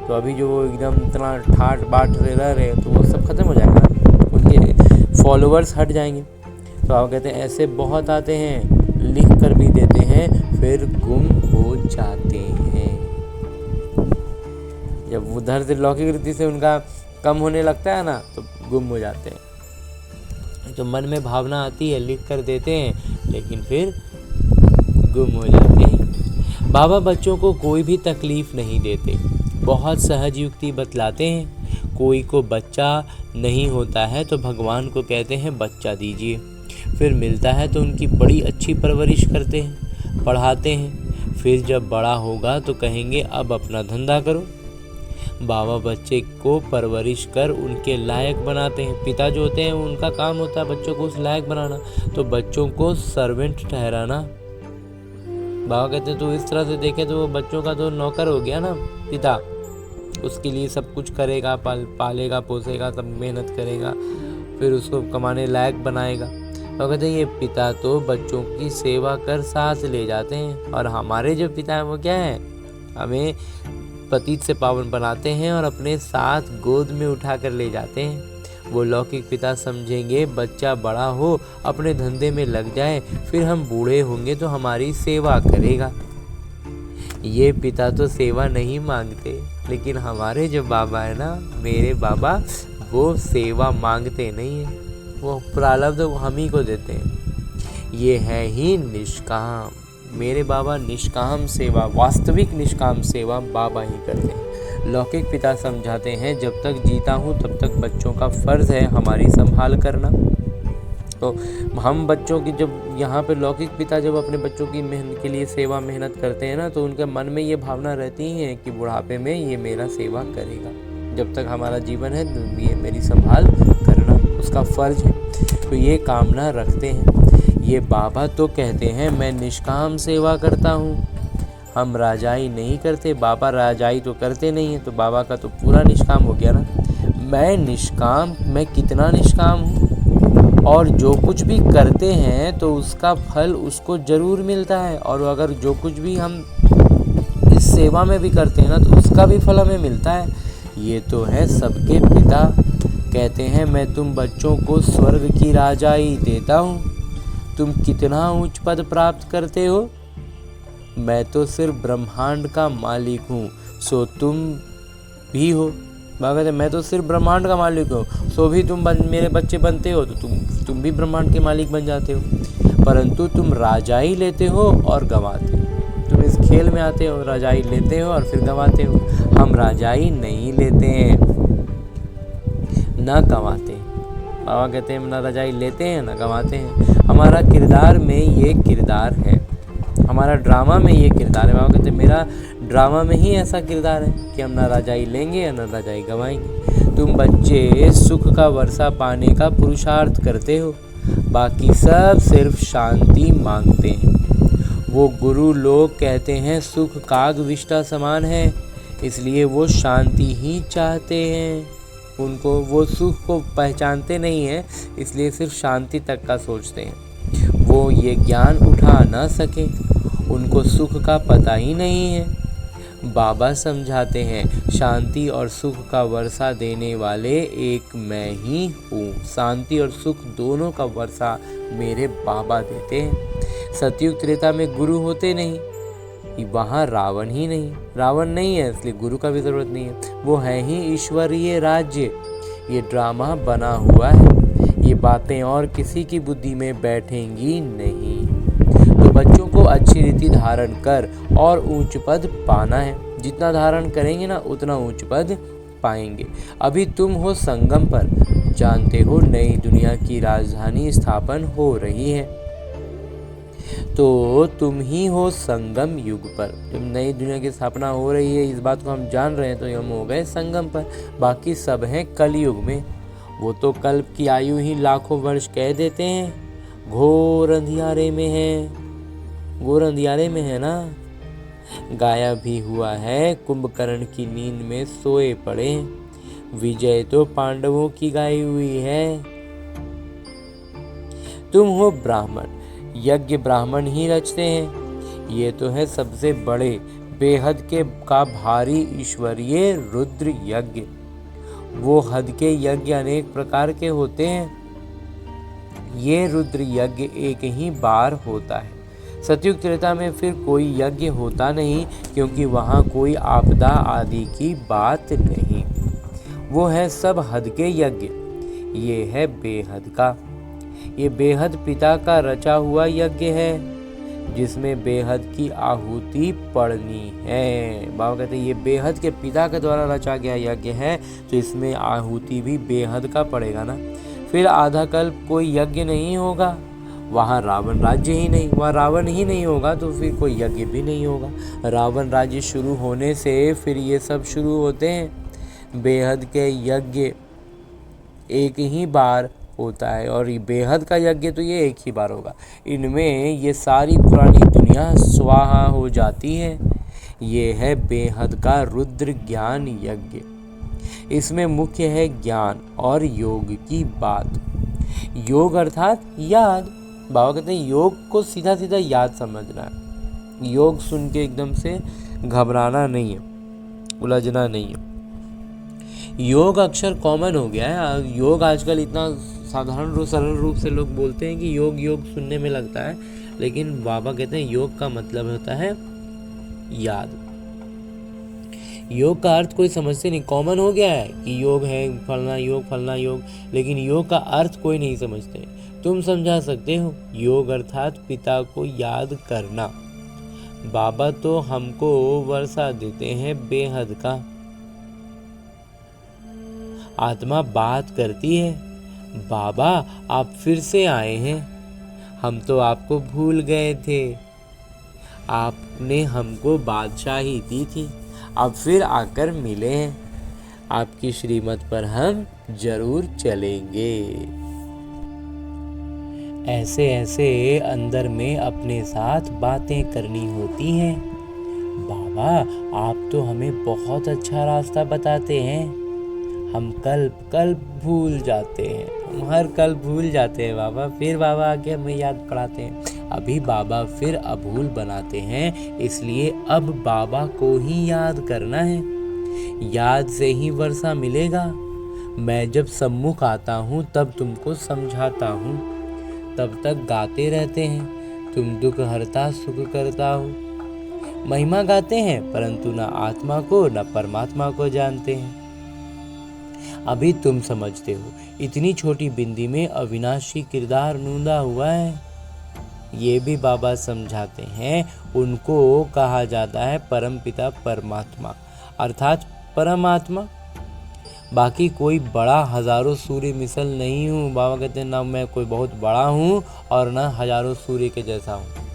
तो अभी जो वो एकदम इतना ठाट बाट से रह रहे हैं तो वो सब खत्म हो जाएगा, उनके फॉलोअर्स हट जाएंगे। तो बाबा कहते हैं ऐसे बहुत आते हैं, लिख कर भी देते हैं फिर गुम हो जाते हैं। जब उधर से लौकिक रीति से उनका कम होने लगता है ना तो गुम हो जाते हैं। तो मन में भावना आती है लिख कर देते हैं लेकिन फिर गुम हो जाते हैं। बाबा बच्चों को कोई भी तकलीफ नहीं देते, बहुत सहज युक्ति बतलाते हैं। कोई को बच्चा नहीं होता है तो भगवान को कहते हैं बच्चा दीजिए, फिर मिलता है तो उनकी बड़ी अच्छी परवरिश करते हैं, पढ़ाते हैं। फिर जब बड़ा होगा तो कहेंगे अब अपना धंधा करो। बाबा बच्चे को परवरिश कर उनके लायक बनाते हैं। पिता जो होते हैं उनका काम होता है बच्चों को उस लायक बनाना, तो बच्चों को सर्वेंट ठहराना। बाबा कहते हैं तो इस तरह से देखें तो वो बच्चों का तो नौकर हो गया ना पिता। उसके लिए सब कुछ करेगा, पालेगा पोसेगा, सब मेहनत करेगा, फिर उसको कमाने लायक बनाएगा। तो कहते हैं ये पिता तो बच्चों की सेवा कर साथ ले जाते हैं। और हमारे जो पिता हैं वो क्या है, हमें पतित से पावन बनाते हैं और अपने साथ गोद में उठा कर ले जाते हैं। वो लौकिक पिता समझेंगे बच्चा बड़ा हो अपने धंधे में लग जाए, फिर हम बूढ़े होंगे तो हमारी सेवा करेगा। ये पिता तो सेवा नहीं मांगते, लेकिन हमारे जो बाबा है ना, मेरे बाबा, वो सेवा मांगते नहीं है। वो प्रारब्ध हम ही को देते हैं। ये है ही निष्काम। मेरे बाबा निष्काम सेवा, वास्तविक निष्काम सेवा बाबा ही करते हैं। लौकिक पिता समझाते हैं जब तक जीता हूँ तब तक बच्चों का फर्ज है हमारी संभाल करना। तो हम बच्चों की, जब यहाँ पे लौकिक पिता जब अपने बच्चों की मेहनत के लिए सेवा मेहनत करते हैं ना, तो उनके मन में ये भावना रहती है कि बुढ़ापे में ये मेरा सेवा करेगा, जब तक हमारा जीवन है ये मेरी संभाल करना उसका फर्ज है, तो ये कामना रखते हैं। ये बाबा तो कहते हैं मैं निष्काम सेवा करता हूँ, हम राजाई नहीं करते। बाबा राजाई तो करते नहीं है, तो बाबा का तो पूरा निष्काम हो गया ना। मैं निष्काम, मैं कितना निष्काम हूँ, और जो कुछ भी करते हैं तो उसका फल उसको ज़रूर मिलता है। और अगर जो कुछ भी हम इस सेवा में भी करते हैं ना, तो उसका भी फल हमें मिलता है। ये तो है सबके पिता। कहते हैं मैं तुम बच्चों को स्वर्ग की राजाई देता हूँ, तुम कितना उच्च पद प्राप्त करते हो, मैं तो सिर्फ ब्रह्मांड का मालिक हूँ, सो तुम भी हो। बाबा कहते मैं तो सिर्फ ब्रह्मांड का मालिक हूँ, सो भी तुम मेरे बच्चे बनते हो, तो तुम भी ब्रह्मांड के मालिक बन जाते हो। परंतु तुम राजाई लेते हो और गंवाते हो। तुम इस खेल में आते हो, राजाई लेते हो और फिर गंवाते हो। हम राजाई नहीं लेते हैं, ना गंवाते हैं। बाबा कहते हैं ना राजाई लेते हैं ना गंवाते हैं। हमारा किरदार में ये किरदार है, हमारा ड्रामा में ये किरदार है। बाबा कहते हैं मेरा ड्रामा में ही ऐसा किरदार है कि हम ना राजाई लेंगे या ना राजाई गंवाएंगे। तुम बच्चे सुख का वर्षा पाने का पुरुषार्थ करते हो, बाकी सब सिर्फ शांति मांगते हैं। वो गुरु लोग कहते हैं सुख काग विष्ठा समान है, इसलिए वो शांति ही चाहते हैं। उनको वो सुख को पहचानते नहीं हैं, इसलिए सिर्फ शांति तक का सोचते हैं। वो ये ज्ञान उठा ना सके, उनको सुख का पता ही नहीं है। बाबा समझाते हैं शांति और सुख का वर्षा देने वाले एक मैं ही हूँ। शांति और सुख दोनों का वर्षा मेरे बाबा देते हैं। सतयुग त्रेता में गुरु होते नहीं, वहाँ रावण ही नहीं, रावण नहीं है, इसलिए गुरु का भी जरूरत नहीं है। वो है ही ईश्वरीय राज्य। ये ड्रामा बना हुआ है, ये बातें और किसी की बुद्धि में बैठेंगी नहीं। तो बच्चों को अच्छी रीति धारण कर और ऊंच पद पाना है। जितना धारण करेंगे ना उतना ऊंच पद पाएंगे। अभी तुम हो संगम पर, जानते हो नई दुनिया की राजधानी स्थापन हो रही है, तो तुम ही हो संगम युग पर। जब नई दुनिया की स्थापना हो रही है, इस बात को हम जान रहे हैं, तो हम हो गए संगम पर। बाकी सब हैं कलयुग में। वो तो कल्प की आयु ही लाखों वर्ष कह देते हैं। घोर अंधियारे में है, घोर अंधियारे में है ना। गाया भी हुआ है, कुंभकर्ण की नींद में सोए पड़े। विजय तो पांडवों की गाई हुई है। तुम हो ब्राह्मण, यज्ञ ब्राह्मण ही रचते हैं। ये तो है सबसे बड़े बेहद के का भारी ईश्वरीय रुद्र यज्ञ। वो हद के यज्ञ अनेक प्रकार के होते हैं, ये रुद्र यज्ञ एक ही बार होता है। सतयुग त्रेता में फिर कोई यज्ञ होता नहीं, क्योंकि वहाँ कोई आपदा आदि की बात नहीं। वो है सब हद के यज्ञ। ये है बेहद का। ये बेहद पिता का रचा हुआ यज्ञ है, जिसमें बेहद की आहुति पड़नी है। बाबा कहते हैं ये बेहद के पिता के द्वारा रचा गया यज्ञ है, तो इसमें आहुति भी बेहद का पड़ेगा ना। फिर आधा कल्प कोई यज्ञ नहीं होगा, वहाँ रावण राज्य ही नहीं, वहाँ रावण ही नहीं होगा, तो फिर कोई यज्ञ भी नहीं होगा। रावण राज्य शुरू होने से फिर ये सब शुरू होते हैं। बेहद के यज्ञ एक ही बार होता है, और ये बेहद का यज्ञ तो ये एक ही बार होगा। इनमें ये सारी पुरानी दुनिया स्वाहा हो जाती है। ये है बेहद का रुद्र ज्ञान यज्ञ। इसमें मुख्य है ज्ञान और योग की बात। योग अर्थात याद। बाबा कहते हैं योग को सीधा सीधा याद समझना है। योग सुन के एकदम से घबराना नहीं है, उलझना नहीं है। योग अक्षर कॉमन हो गया है। योग आजकल इतना साधारण रूप सरल रूप से लोग बोलते हैं कि योग योग सुनने में लगता है, लेकिन बाबा कहते हैं योग का मतलब होता है याद। योग का अर्थ कोई समझते नहीं, कॉमन हो गया है कि योग है फलना योग, लेकिन योग का अर्थ कोई नहीं समझते। तुम समझा सकते हो, योग अर्थात पिता को याद करना। बाबा तो हमको वर्षा देते हैं बेहद का। आत्मा बात करती है, बाबा आप फिर से आए हैं, हम तो आपको भूल गए थे, आपने हमको बादशाही दी थी, अब फिर आकर मिले हैं, आपकी श्रीमत पर हम जरूर चलेंगे। ऐसे ऐसे अंदर में अपने साथ बातें करनी होती हैं। बाबा आप तो हमें बहुत अच्छा रास्ता बताते हैं, हम कल भूल जाते हैं, हम हर कल भूल जाते हैं बाबा, फिर बाबा आके हमें याद पड़ाते हैं। अभी बाबा फिर अभूल बनाते हैं, इसलिए अब बाबा को ही याद करना है, याद से ही वर्षा मिलेगा। मैं जब सम्मुख आता हूँ तब तुमको समझाता हूँ, तब तक गाते रहते हैं, तुम दुख हरता सुख करता हो। महिमा गाते हैं परंतु न आत्मा को न परमात्मा को जानते हैं। अभी तुम समझते हो, इतनी छोटी बिंदी में अविनाशी किरदार नूंदा हुआ है। ये भी बाबा समझाते हैं, उनको कहा जाता है परमपिता परमात्मा अर्थात परमात्मा। बाकी कोई बड़ा हजारों सूर्य मिसल नहीं हूँ। बाबा कहते हैं ना मैं कोई बहुत बड़ा हूँ और ना हजारों सूर्य के जैसा हूँ।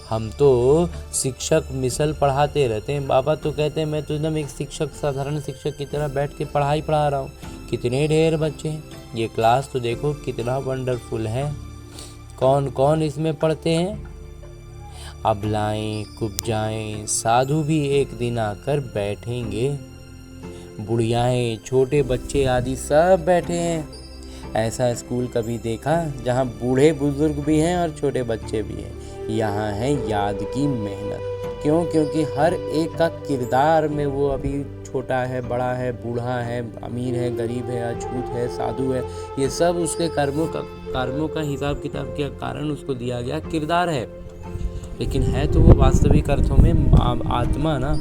हम तो शिक्षक मिसल पढ़ाते रहते हैं। बाबा तो कहते हैं मैं तो एकदम एक शिक्षक, साधारण शिक्षक की तरह बैठ के पढ़ाई पढ़ा रहा हूँ। कितने ढेर बच्चे हैं, ये क्लास तो देखो कितना वंडरफुल है। कौन कौन इसमें पढ़ते हैं? अबलाएं कुब्जाएं साधु भी एक दिन आकर बैठेंगे, बुढ़ियाएं छोटे बच्चे आदि सब बैठे हैं। ऐसा स्कूल कभी देखा जहाँ बूढ़े बुजुर्ग भी हैं और छोटे बच्चे भी हैं? यहाँ है याद की मेहनत। क्यों? क्योंकि हर एक का किरदार में वो अभी छोटा है, बड़ा है, बूढ़ा है, अमीर है, गरीब है, अछूत है, साधु है, ये सब उसके कर्मों का हिसाब किताब के कारण उसको दिया गया किरदार है। लेकिन है तो वो वास्तविक अर्थों में आत्मा ना।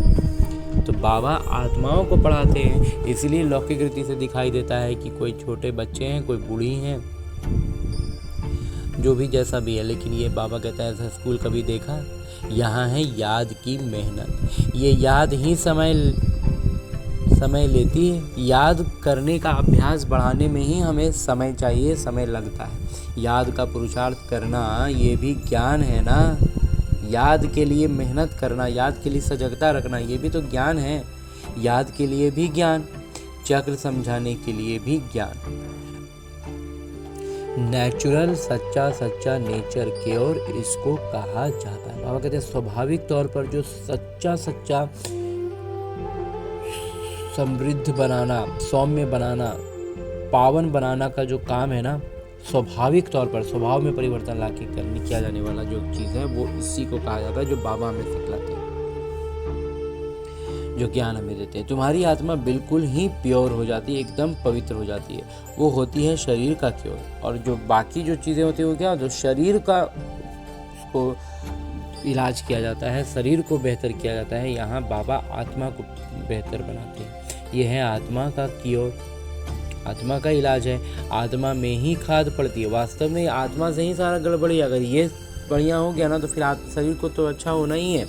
तो बाबा आत्माओं को पढ़ाते हैं, इसलिए लौकिक रीति से दिखाई देता है कि कोई छोटे बच्चे हैं, कोई बूढ़ी हैं, जो भी जैसा भी है। लेकिन ये बाबा कहता है ऐसा स्कूल कभी देखा? यहाँ है याद की मेहनत। ये याद ही समय लेती है। याद करने का अभ्यास बढ़ाने में ही हमें समय चाहिए, समय लगता है। याद का पुरुषार्थ करना ये भी ज्ञान है ना। याद के लिए मेहनत करना, याद के लिए सजगता रखना, ये भी तो ज्ञान है। याद के लिए भी ज्ञान, चक्र समझाने के लिए भी ज्ञान। नेचुरल सच्चा नेचर की ओर इसको कहा जाता है। बाबा कहते हैं स्वाभाविक तौर पर जो सच्चा समृद्ध बनाना, सौम्य बनाना, पावन बनाना का जो काम है ना, स्वाभाविक तौर पर स्वभाव में परिवर्तन लाके किया जाने वाला जो चीज़ है वो इसी को कहा जाता है, जो बाबा हमें सिखलाते हैं, जो ज्ञान हमें देते हैं। तुम्हारी आत्मा बिल्कुल ही प्योर हो जाती है, एकदम पवित्र हो जाती है। वो होती है शरीर का क्योर, और जो बाकी जो चीज़ें होती है वो क्या, जो शरीर का उसको इलाज किया जाता है, शरीर को बेहतर किया जाता है। यहाँ बाबा आत्मा को बेहतर बनाते हैं। ये है आत्मा का क्योर, आत्मा का इलाज है। आत्मा में ही खाद पड़ती है। वास्तव में आत्मा से ही सारा गड़बड़ी, अगर ये बढ़िया हो गया ना तो फिर शरीर को तो अच्छा होना ही है।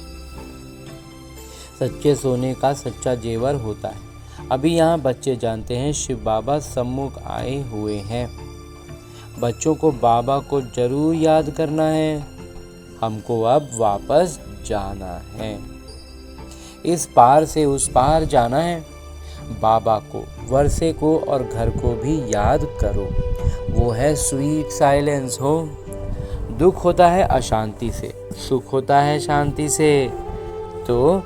सच्चे सोने का सच्चा जेवर होता है। अभी यहाँ बच्चे जानते हैं शिव बाबा सम्मुख आए हुए हैं। बच्चों को बाबा को जरूर याद करना है। हमको अब वापस जाना है, इस पार से उस पार जाना है। बाबा को, वर्षे को और घर को भी याद करो। वो है स्वीट साइलेंस हो। दुख होता है अशांति से, सुख होता है शांति से। तो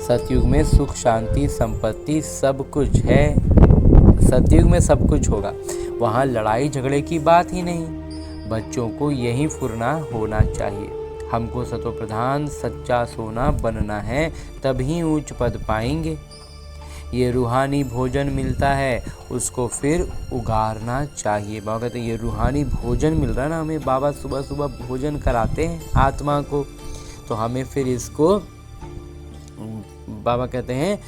सतयुग में सुख शांति संपत्ति सब कुछ है। सतयुग में सब कुछ होगा, वहाँ लड़ाई झगड़े की बात ही नहीं। बच्चों को यही फुरना होना चाहिए। हमको सतो प्रधान सच्चा सोना बनना है, तभी ऊंच पद पाएंगे। ये रूहानी भोजन मिलता है, उसको फिर उगारना चाहिए। बाबा कहते हैं ये रूहानी भोजन मिल रहा है ना हमें, बाबा सुबह सुबह भोजन कराते हैं आत्मा को, तो हमें फिर इसको बाबा कहते हैं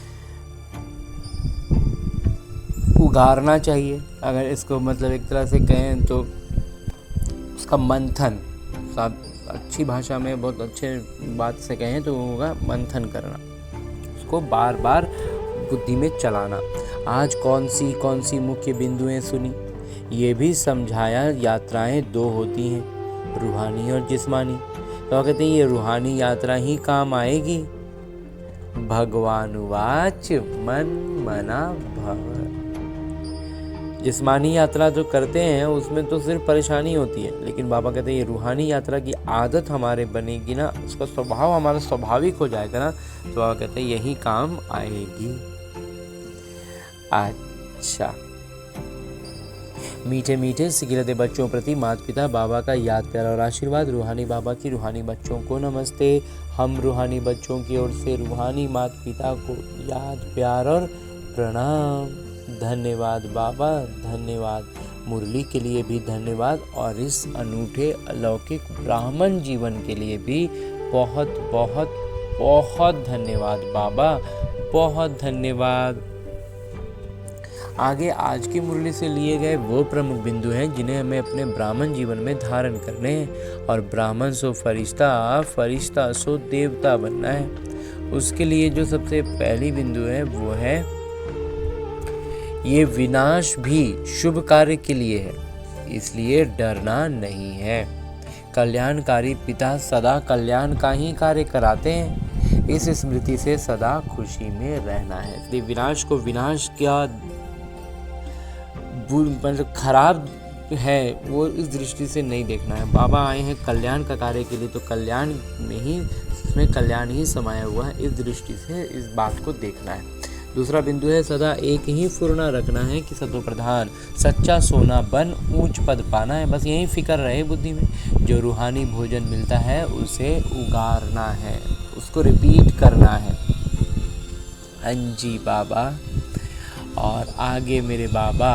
उगारना चाहिए। अगर इसको मतलब एक तरह से कहें तो उसका मंथन, अच्छी भाषा में बहुत अच्छे बात से कहें तो होगा मंथन करना, उसको बार बार बुद्धि में चलाना। आज कौन सी मुख्य बिंदुएं सुनी, ये भी समझाया। यात्राएं दो होती हैं, रूहानी और जिस्मानी। तो कहते हैं ये रूहानी यात्रा ही काम आएगी। भगवानुवाच मन मना भव। जिस्मानी यात्रा जो करते हैं उसमें तो सिर्फ परेशानी होती है, लेकिन बाबा कहते हैं ये रूहानी यात्रा की आदत हमारे बनेगी ना, उसका स्वभाव हमारा स्वाभाविक हो जाएगा ना, तो बाबा कहते हैं यही काम आएगी। अच्छा, मीठे मीठे सिखिलते बच्चों प्रति माता पिता बाबा का याद प्यार और आशीर्वाद। रूहानी बाबा की रूहानी बच्चों को नमस्ते। हम रूहानी बच्चों की ओर से रूहानी माता पिता को याद प्यार और प्रणाम। धन्यवाद बाबा, धन्यवाद। मुरली के लिए भी धन्यवाद और इस अनूठे अलौकिक ब्राह्मण जीवन के लिए भी बहुत बहुत बहुत धन्यवाद बाबा, बहुत धन्यवाद। आगे आज की मुरली से लिए गए वो प्रमुख बिंदु हैं जिन्हें हमें अपने ब्राह्मण जीवन में धारण करने हैं। और ब्राह्मण सो फरिश्ता, फरिश्ता सो देवता बनना है। उसके लिए जो सबसे पहली बिंदु है वो है ये विनाश भी शुभ कार्य के लिए है, इसलिए डरना नहीं है। कल्याणकारी पिता सदा कल्याण का ही कार्य कराते हैं, इस स्मृति से सदा खुशी में रहना है। इसलिए विनाश को विनाश क्या मतलब खराब है वो इस दृष्टि से नहीं देखना है। बाबा आए हैं कल्याण का कार्य के लिए, तो कल्याण में ही, इसमें कल्याण ही समाया हुआ है, इस दृष्टि से इस बात को देखना है। दूसरा बिंदु है सदा एक ही फुरना रखना है कि सतो प्रधान, सच्चा सोना बन ऊंच पद पाना है। बस यही फिक्र रहे बुद्धि में। जो रूहानी भोजन मिलता है उसे उगारना है, उसको रिपीट करना है। हाँ जी बाबा। और आगे मेरे बाबा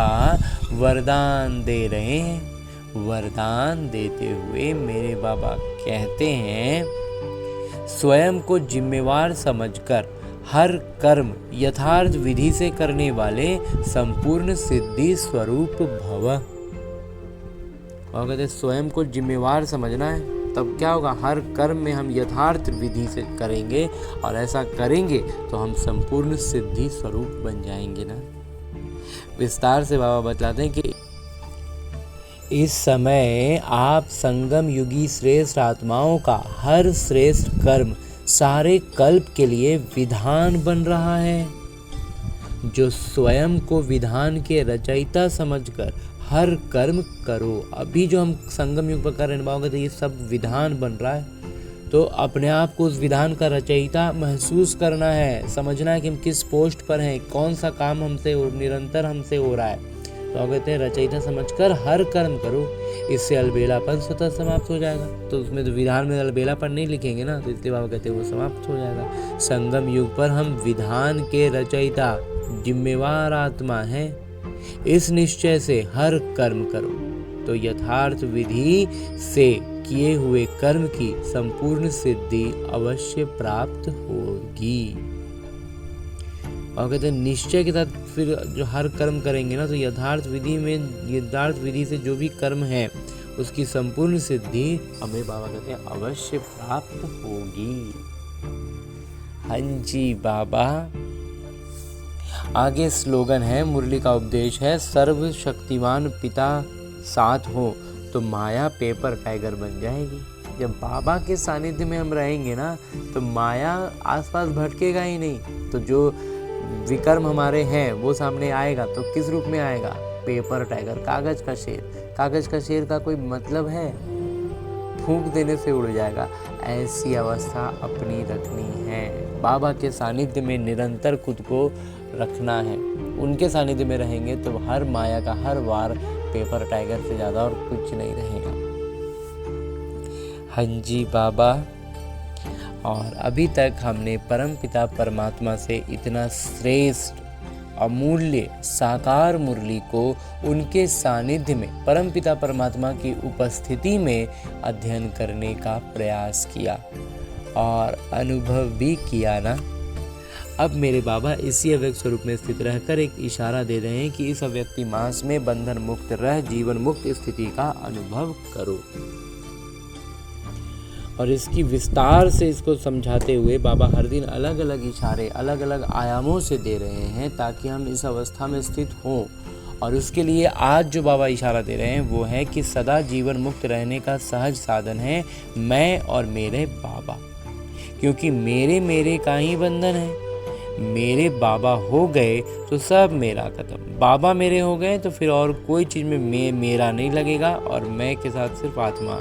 वरदान दे रहे हैं। वरदान देते हुए मेरे बाबा कहते हैं, स्वयं को जिम्मेवार समझकर हर कर्म यथार्थ विधि से करने वाले संपूर्ण सिद्धि स्वरूप भव। और कहते स्वयं को जिम्मेवार समझना है, तब क्या होगा, हर कर्म में हम यथार्थ विधि से करेंगे और ऐसा करेंगे तो हम संपूर्ण सिद्धि स्वरूप बन जाएंगे ना। विस्तार से बाबा बतलाते हैं कि इस समय आप संगम युगी श्रेष्ठ आत्माओं का हर श्रेष्ठ कर्म सारे कल्प के लिए विधान बन रहा है। जो स्वयं को विधान के रचयिता समझकर हर कर्म करो। अभी जो हम संगम युग पर कर रहे हैं तो ये सब विधान बन रहा है, तो अपने आप को उस विधान का रचयिता महसूस करना है, समझना है कि हम किस पोस्ट पर हैं, कौन सा काम हमसे निरंतर हमसे हो रहा है। तो कहते हैं रचयिता समझकर हर कर्म करो, इससे अलबेलापन स्वतः समाप्त हो जाएगा। तो उसमें तो विधान में अलबेलापन नहीं लिखेंगे ना, तो इसलिए बाबा कहते हैं वो समाप्त हो जाएगा। संगम युग पर हम विधान के रचयिता जिम्मेवार आत्मा हैं, इस निश्चय से हर कर्म करो तो यथार्थ विधि से किए हुए कर्म की संपूर्ण सिद्धि अवश्य प्राप्त होगी। और कहते हैं निश्चय के साथ फिर जो हर कर्म करेंगे ना, तो यथार्थ विधि से जो भी कर्म है उसकी संपूर्ण सिद्धि हमें बाबा कहते हैं अवश्य प्राप्त होगी। हाँ जी बाबा। आगे स्लोगन है, मुरली का उपदेश है, सर्वशक्तिमान पिता साथ हो तो माया पेपर टाइगर बन जाएगी। जब बाबा के सानिध्य में हम रहेंगे ना, तो माया आसपास भटकेगा ही नहीं। तो जो विकर्म हमारे हैं वो सामने आएगा, तो किस रूप में आएगा, पेपर टाइगर, कागज का शेर। कागज का शेर का कोई मतलब है, फूंक देने से उड़ जाएगा। ऐसी अवस्था अपनी रखनी है, बाबा के सानिध्य में निरंतर खुद को रखना है। उनके सानिध्य में रहेंगे तो हर माया का हर वार पेपर टाइगर से ज़्यादा और कुछ नहीं रहेगा। हाँ जी बाबा। और अभी तक हमने परमपिता परमात्मा से इतना श्रेष्ठ अमूल्य साकार मुरली को उनके सानिध्य में परमपिता परमात्मा की उपस्थिति में अध्ययन करने का प्रयास किया और अनुभव भी किया ना। अब मेरे बाबा इसी अव्यक्त स्वरूप में स्थित रहकर एक इशारा दे रहे हैं कि इस अव्यक्ति मास में बंधन मुक्त रह जीवन मुक्त स्थिति का अनुभव करो। और इसकी विस्तार से इसको समझाते हुए बाबा हर दिन अलग अलग इशारे अलग अलग आयामों से दे रहे हैं ताकि हम इस अवस्था में स्थित हों। और उसके लिए आज जो बाबा इशारा दे रहे हैं वो है कि सदा जीवन मुक्त रहने का सहज साधन है मैं और मेरे बाबा। क्योंकि मेरे का ही बंधन है। मेरे बाबा हो गए तो सब मेरा खत्म। बाबा मेरे हो गए तो फिर और कोई चीज़ में मेरा नहीं लगेगा और मैं के साथ सिर्फ आत्मा।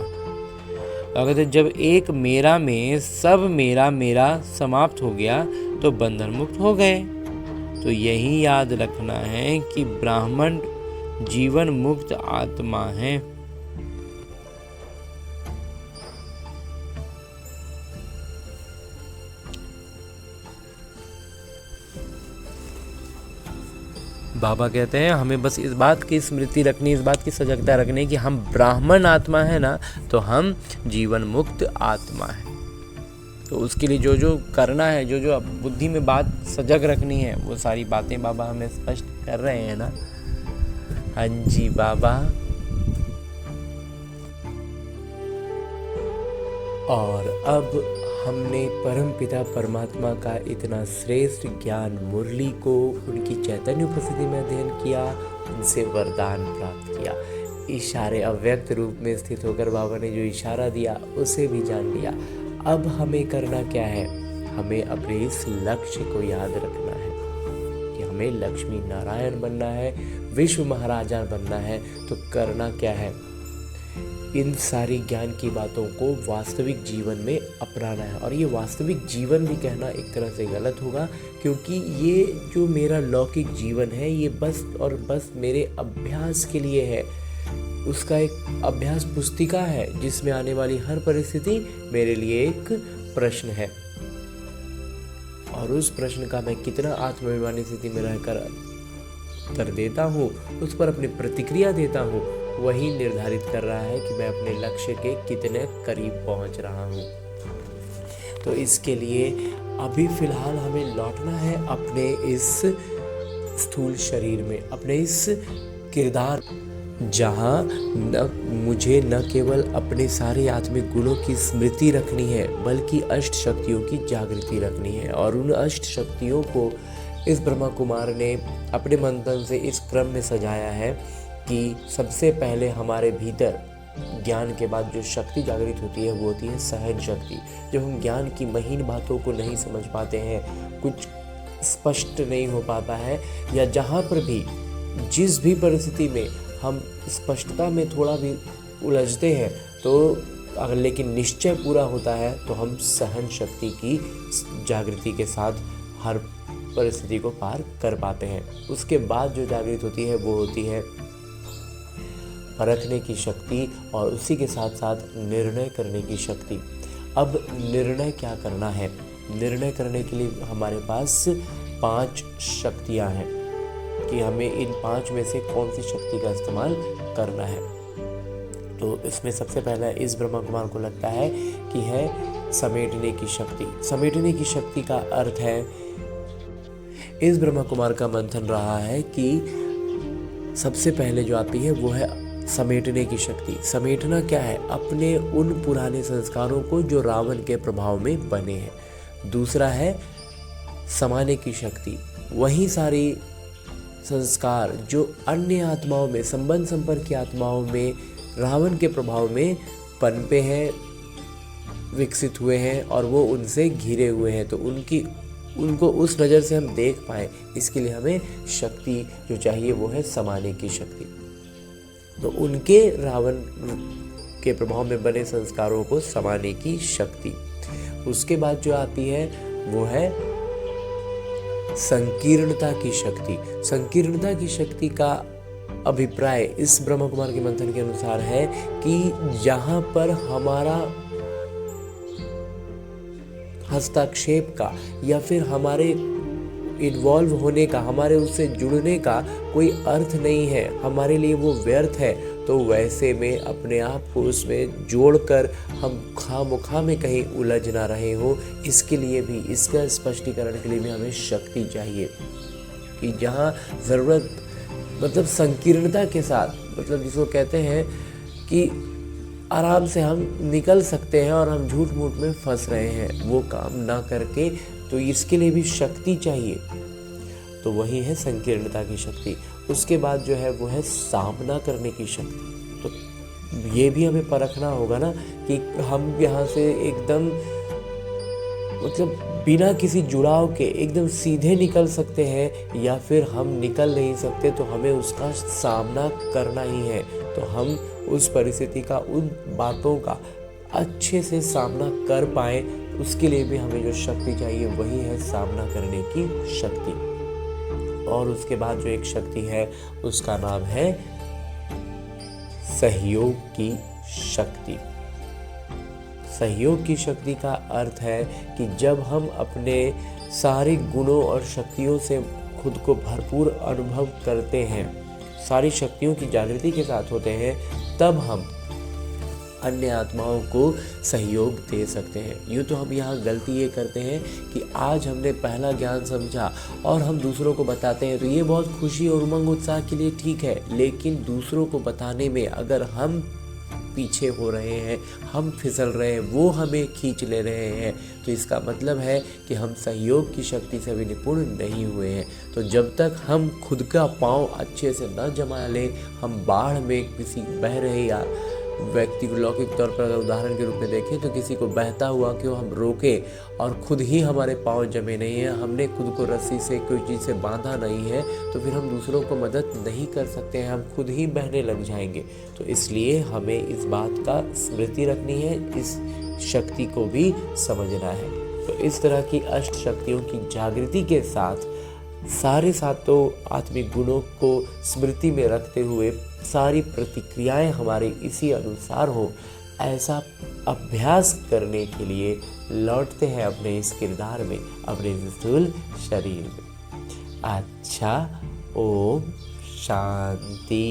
अगर जब एक मेरा में सब मेरा समाप्त हो गया तो बंधन मुक्त हो गए। तो यही याद रखना है कि ब्राह्मण जीवन मुक्त आत्मा है। बाबा कहते हैं हमें बस इस बात की स्मृति रखनी, इस बात की सजगता रखनी कि हम ब्राह्मण आत्मा है ना, तो हम जीवन मुक्त आत्मा है। तो उसके लिए जो जो करना है, जो जो बुद्धि में बात सजग रखनी है, वो सारी बातें बाबा हमें स्पष्ट कर रहे हैं ना। हाँ जी बाबा। और अब हमने परमपिता परमात्मा का इतना श्रेष्ठ ज्ञान मुरली को उनकी चैतन्य उपस्थिति में अध्ययन किया, उनसे वरदान प्राप्त किया। इशारे अव्यक्त रूप में स्थित होकर बाबा ने जो इशारा दिया उसे भी जान लिया। अब हमें करना क्या है? हमें अपने इस लक्ष्य को याद रखना है कि हमें लक्ष्मी नारायण बनना है, विश्व महाराजा बनना है। तो करना क्या है? इन सारी ज्ञान की बातों को वास्तविक जीवन में अपनाना है। और ये वास्तविक जीवन भी कहना एक तरह से गलत होगा, क्योंकि ये जो मेरा लौकिक जीवन है ये बस और बस मेरे अभ्यास के लिए है। उसका एक अभ्यास पुस्तिका है जिसमें आने वाली हर परिस्थिति मेरे लिए एक प्रश्न है, और उस प्रश्न का मैं कितना आत्माभिमानी स्थिति में रहकर उत्तर देता हूँ, उस पर अपनी प्रतिक्रिया देता हूँ, वही निर्धारित कर रहा है कि मैं अपने लक्ष्य के कितने करीब पहुंच रहा हूं। तो इसके लिए अभी फिलहाल हमें लौटना है अपने इस स्थूल शरीर में, अपने इस किरदार, जहां मुझे न केवल अपने सारे आत्मिक गुणों की स्मृति रखनी है बल्कि अष्ट शक्तियों की जागृति रखनी है। और उन अष्ट शक्तियों को इस ब्रह्मा कुमार ने अपने मंथन से इस क्रम में सजाया है कि सबसे पहले हमारे भीतर ज्ञान के बाद जो शक्ति जागृत होती है वो होती है सहज शक्ति। जब हम ज्ञान की महीन बातों को नहीं समझ पाते हैं, कुछ स्पष्ट नहीं हो पाता है, या जहाँ पर भी जिस भी परिस्थिति में हम स्पष्टता में थोड़ा भी उलझते हैं, तो अगर लेकिन निश्चय पूरा होता है तो हम सहन शक्ति की जागृति के साथ हर परिस्थिति को पार कर पाते हैं। उसके बाद जो जागृत होती है वो होती है परखने की शक्ति, और उसी के साथ साथ निर्णय करने की शक्ति। अब निर्णय क्या करना है? निर्णय करने के लिए हमारे पास 5 शक्तियां हैं कि हमें इन 5 में से कौन सी शक्ति का इस्तेमाल करना है। तो इसमें सबसे पहला इस ब्रह्मा कुमार को लगता है कि है समेटने की शक्ति। समेटने की शक्ति का अर्थ है, इस ब्रह्मा कुमार का मंथन रहा है कि सबसे पहले जो आती है वो है समेटने की शक्ति। समेटना क्या है? अपने उन पुराने संस्कारों को जो रावण के प्रभाव में बने हैं। दूसरा है समाने की शक्ति। वही सारी संस्कार जो अन्य आत्माओं में, संबंध संपर्क की आत्माओं में रावण के प्रभाव में पनपे हैं, विकसित हुए हैं और वो उनसे घिरे हुए हैं, तो उनको उस नज़र से हम देख पाएँ, इसके लिए हमें शक्ति जो चाहिए वो है समाने की शक्ति। तो उनके रावण के प्रभाव में बने संस्कारों को समाने की शक्ति। उसके बाद जो आती है वो है संकीर्णता की शक्ति। संकीर्णता की शक्ति का अभिप्राय इस ब्रह्मा कुमार के मंथन के अनुसार है कि जहां पर हमारा हस्तक्षेप का या फिर हमारे इन्वॉल्व होने का, हमारे उससे जुड़ने का कोई अर्थ नहीं है, हमारे लिए वो व्यर्थ है, तो वैसे में अपने आप को उसमें जोड़कर हम खामोखा में कहीं उलझ ना रहे हो, इसके लिए भी, इसका स्पष्टीकरण के लिए भी हमें शक्ति चाहिए कि जहाँ ज़रूरत मतलब संकीर्णता के साथ, मतलब जिसको कहते हैं कि आराम से हम निकल सकते हैं और हम झूठ मूठ में फंस रहे हैं, वो काम ना करके, तो इसके लिए भी शक्ति चाहिए। तो वही है संकीर्णता की शक्ति। उसके बाद जो है वो है सामना करने की शक्ति। तो ये भी हमें परखना होगा ना कि हम यहाँ से एकदम मतलब बिना किसी जुड़ाव के एकदम सीधे निकल सकते हैं या फिर हम निकल नहीं सकते, तो हमें उसका सामना करना ही है। तो हम उस परिस्थिति का, उन बातों का अच्छे से सामना कर पाए, उसके लिए भी हमें जो शक्ति चाहिए वही है सामना करने की शक्ति। और उसके बाद जो एक शक्ति है उसका नाम है सहयोग की शक्ति। सहयोग की शक्ति का अर्थ है कि जब हम अपने सारे गुणों और शक्तियों से खुद को भरपूर अनुभव करते हैं, सारी शक्तियों की जागृति के साथ होते हैं, तब हम अन्य आत्माओं को सहयोग दे सकते हैं। यूँ तो हम यहाँ गलती ये करते हैं कि आज हमने पहला ज्ञान समझा और हम दूसरों को बताते हैं, तो ये बहुत खुशी और उमंग उत्साह के लिए ठीक है, लेकिन दूसरों को बताने में अगर हम पीछे हो रहे हैं, हम फिसल रहे हैं, वो हमें खींच ले रहे हैं, तो इसका मतलब है कि हम सहयोग की शक्ति से भी निपुण नहीं हुए हैं। तो जब तक हम खुद का पाँव अच्छे से न जमा लें, हम बाढ़ में किसी बह रहे या व्यक्ति को लौकिक तौर पर अगर उदाहरण के रूप में देखें तो किसी को बहता हुआ क्यों हम रोकें और खुद ही हमारे पाँव जमे नहीं हैं, हमने खुद को रस्सी से कोई चीज़ से बांधा नहीं है, तो फिर हम दूसरों को मदद नहीं कर सकते हैं, हम खुद ही बहने लग जाएंगे। तो इसलिए हमें इस बात का स्मृति रखनी है, इस शक्ति को भी समझना है। तो इस तरह की अष्ट शक्तियों की जागृति के साथ सारे सातों आत्मिक गुणों को स्मृति में रखते हुए सारी प्रतिक्रियाएं हमारे इसी अनुसार हो, ऐसा अभ्यास करने के लिए लौटते हैं अपने इस किरदार में, अपने स्थूल शरीर में। अच्छा, ओम शांति।